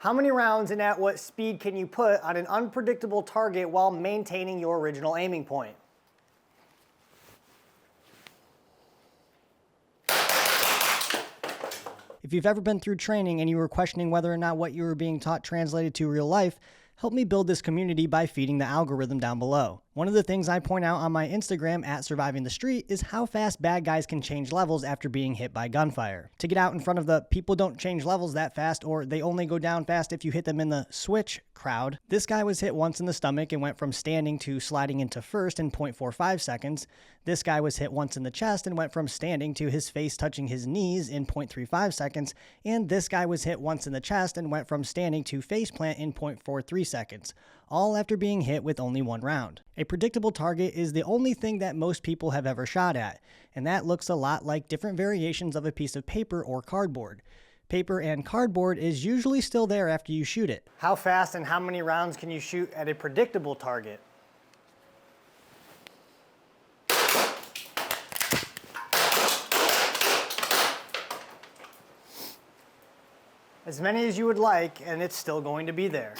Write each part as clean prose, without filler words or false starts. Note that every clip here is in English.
How many rounds and at what speed can you put on an unpredictable target while maintaining your original aiming point? If you've ever been through training and you were questioning whether or not what you were being taught translated to real life, help me build this community by feeding the algorithm down below. One of the things I point out on my Instagram at Surviving the Street is how fast bad guys can change levels after being hit by gunfire. To get out in front of the people don't change levels that fast, or they only go down fast if you hit them in the switch crowd, this guy was hit once in the stomach and went from standing to sliding into first in 0.45 seconds. This guy was hit once in the chest and went from standing to his face touching his knees in 0.35 seconds. And this guy was hit once in the chest and went from standing to faceplant in 0.43 seconds, all after being hit with only one round. A predictable target is the only thing that most people have ever shot at, and that looks a lot like different variations of a piece of paper or cardboard. Paper and cardboard is usually still there after you shoot it. How fast and how many rounds can you shoot at a predictable target? As many as you would like, and it's still going to be there.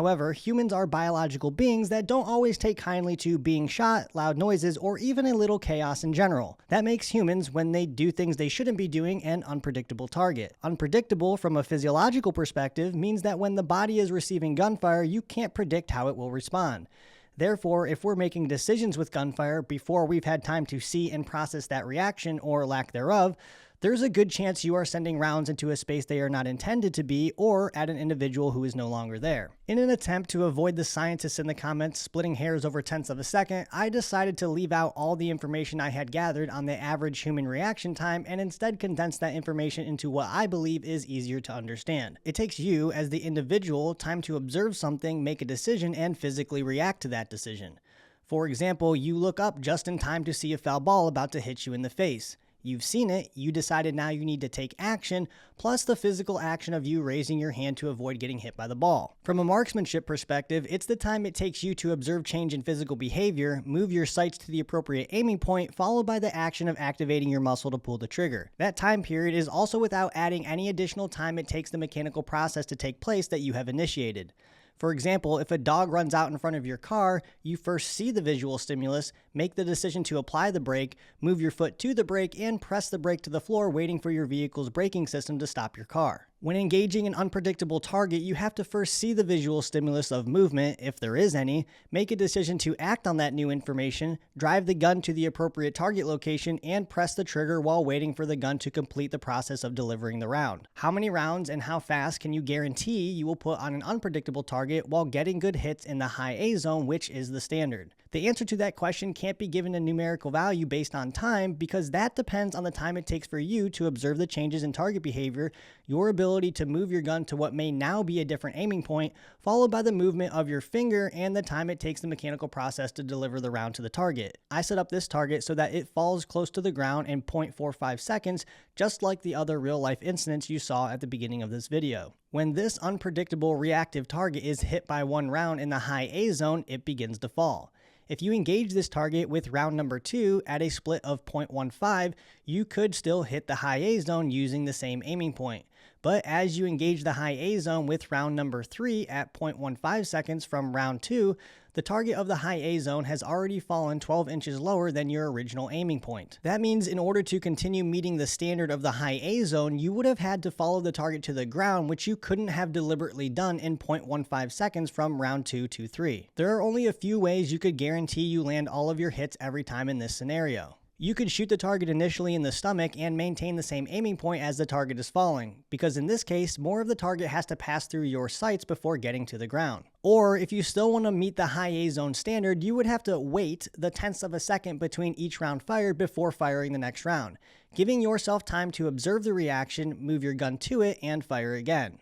However, humans are biological beings that don't always take kindly to being shot, loud noises, or even a little chaos in general. That makes humans, when they do things they shouldn't be doing, an unpredictable target. Unpredictable from a physiological perspective means that when the body is receiving gunfire, you can't predict how it will respond. Therefore, if we're making decisions with gunfire before we've had time to see and process that reaction or lack thereof, there's a good chance you are sending rounds into a space they are not intended to be, or at an individual who is no longer there. In an attempt to avoid the scientists in the comments splitting hairs over tenths of a second, I decided to leave out all the information I had gathered on the average human reaction time and instead condense that information into what I believe is easier to understand. It takes you, as the individual, time to observe something, make a decision, and physically react to that decision. For example, you look up just in time to see a foul ball about to hit you in the face. You've seen it, you decided now you need to take action, plus the physical action of you raising your hand to avoid getting hit by the ball. From a marksmanship perspective, it's the time it takes you to observe change in physical behavior, move your sights to the appropriate aiming point, followed by the action of activating your muscle to pull the trigger. That time period is also without adding any additional time it takes the mechanical process to take place that you have initiated. For example, if a dog runs out in front of your car, you first see the visual stimulus, make the decision to apply the brake, move your foot to the brake, and press the brake to the floor, waiting for your vehicle's braking system to stop your car. When engaging an unpredictable target, you have to first see the visual stimulus of movement, if there is any, make a decision to act on that new information, drive the gun to the appropriate target location, and press the trigger while waiting for the gun to complete the process of delivering the round. How many rounds and how fast can you guarantee you will put on an unpredictable target while getting good hits in the high A zone, which is the standard? The answer to that question can't be given a numerical value based on time, because that depends on the time it takes for you to observe the changes in target behavior, your ability to move your gun to what may now be a different aiming point, followed by the movement of your finger and the time it takes the mechanical process to deliver the round to the target. I set up this target so that it falls close to the ground in 0.45 seconds, just like the other real-life incidents you saw at the beginning of this video. When this unpredictable reactive target is hit by one round in the high A zone, it begins to fall. If you engage this target with round number 2 at a split of 0.15, you could still hit the high A zone using the same aiming point. But as you engage the high A zone with round number 3 at 0.15 seconds from round 2, the target of the high A zone has already fallen 12 inches lower than your original aiming point. That means in order to continue meeting the standard of the high A zone, you would have had to follow the target to the ground, which you couldn't have deliberately done in 0.15 seconds from round 2 to 3. There are only a few ways you could guarantee you land all of your hits every time in this scenario. You could shoot the target initially in the stomach and maintain the same aiming point as the target is falling, because in this case, more of the target has to pass through your sights before getting to the ground. Or if you still want to meet the high A zone standard, you would have to wait the tenths of a second between each round fired before firing the next round, giving yourself time to observe the reaction, move your gun to it, and fire again.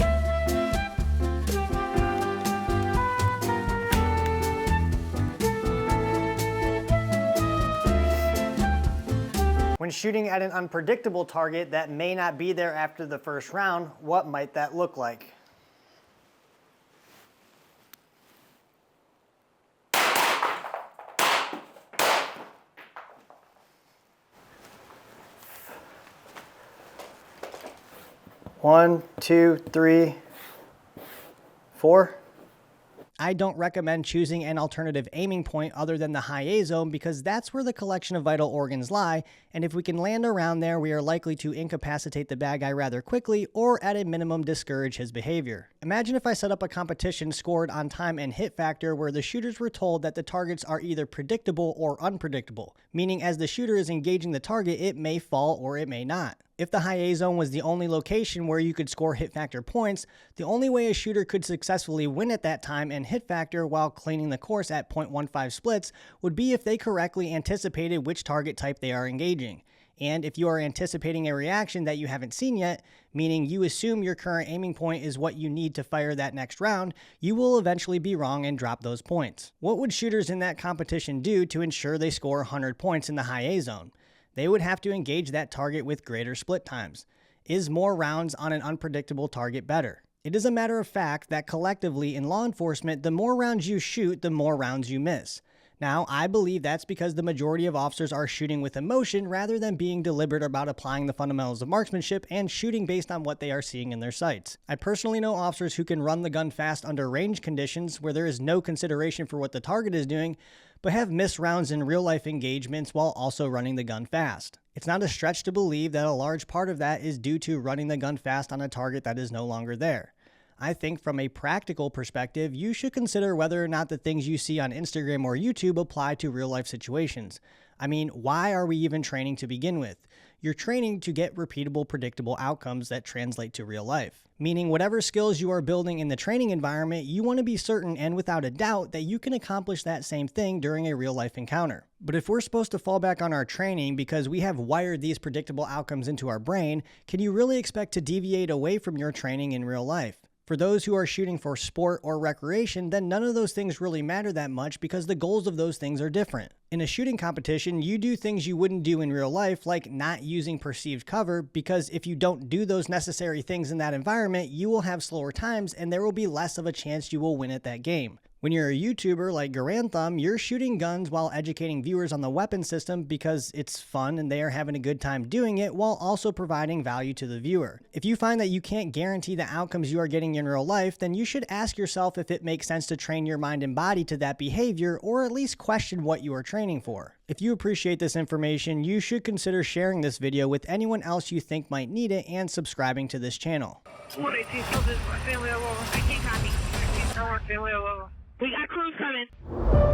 When shooting at an unpredictable target that may not be there after the first round, what might that look like? One, two, three, four. I don't recommend choosing an alternative aiming point other than the high A zone because that's where the collection of vital organs lie, and if we can land around there, we are likely to incapacitate the bad guy rather quickly or at a minimum discourage his behavior. Imagine if I set up a competition scored on time and hit factor where the shooters were told that the targets are either predictable or unpredictable, meaning as the shooter is engaging the target, it may fall or it may not. If the high A zone was the only location where you could score hit factor points, the only way a shooter could successfully win at that time and hit factor while cleaning the course at 0.15 splits would be if they correctly anticipated which target type they are engaging. And if you are anticipating a reaction that you haven't seen yet, meaning you assume your current aiming point is what you need to fire that next round, you will eventually be wrong and drop those points. What would shooters in that competition do to ensure they score 100 points in the high A zone? They would have to engage that target with greater split times. Is more rounds on an unpredictable target better? It is a matter of fact that collectively in law enforcement, the more rounds you shoot, the more rounds you miss. Now, I believe that's because the majority of officers are shooting with emotion rather than being deliberate about applying the fundamentals of marksmanship and shooting based on what they are seeing in their sights. I personally know officers who can run the gun fast under range conditions where there is no consideration for what the target is doing, but have missed rounds in real-life engagements while also running the gun fast. It's not a stretch to believe that a large part of that is due to running the gun fast on a target that is no longer there. I think from a practical perspective, you should consider whether or not the things you see on Instagram or YouTube apply to real-life situations. I mean, why are we even training to begin with? You're training to get repeatable, predictable outcomes that translate to real life. Meaning whatever skills you are building in the training environment, you want to be certain and without a doubt that you can accomplish that same thing during a real life encounter. But if we're supposed to fall back on our training because we have wired these predictable outcomes into our brain, can you really expect to deviate away from your training in real life? For those who are shooting for sport or recreation, then none of those things really matter that much because the goals of those things are different. In a shooting competition, you do things you wouldn't do in real life, like not using perceived cover, because if you don't do those necessary things in that environment, you will have slower times and there will be less of a chance you will win at that game. When you're a YouTuber like Garanthum, you're shooting guns while educating viewers on the weapon system because it's fun and they are having a good time doing it while also providing value to the viewer. If you find that you can't guarantee the outcomes you are getting in real life, then you should ask yourself if it makes sense to train your mind and body to that behavior or at least question what you are training for. If you appreciate this information, you should consider sharing this video with anyone else you think might need it and subscribing to this channel. 118, so this is my family alone. I can't copy. I want family alone. We got crews coming.